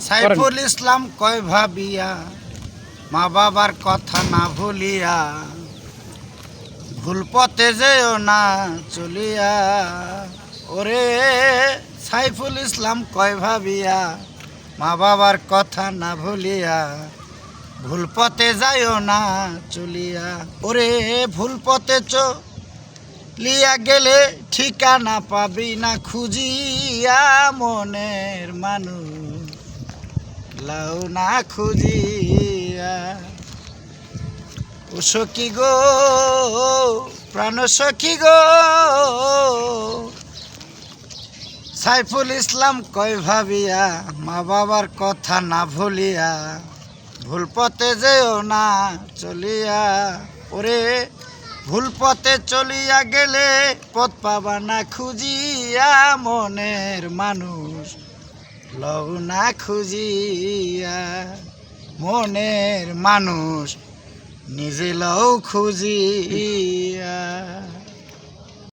সাইফুল ইসলাম কয় ভাবিয়া মা বাবার কথা না ভুলিয়া ভুল পথে যেও না চলিয়া। ওরে সাইফুল ইসলাম কয় ভাবিয়া মা বাবার কথা না ভুলিয়া ভুল পথে যাইও না চলিয়া। ওরে ভুল পথে চলিয়া গেলে ঠিকানা পাবি না খুঁজিয়া, মনের মানুষ লাও না খুঁজিয়া। ও সখী গো প্রাণ সখী গো, সাইফুল ইসলাম কয় ভাবিয়া মা বাবার কথা না ভুলিয়া ভুল পথে যেও না চলিয়া। ওরে ভুল পথে চলিয়া গেলে পথ পাবা না খুঁজিয়া, মনের মানুষ লও না খুঁজিয়া। মনের মানুষ নিজে লও খুঁজিয়া।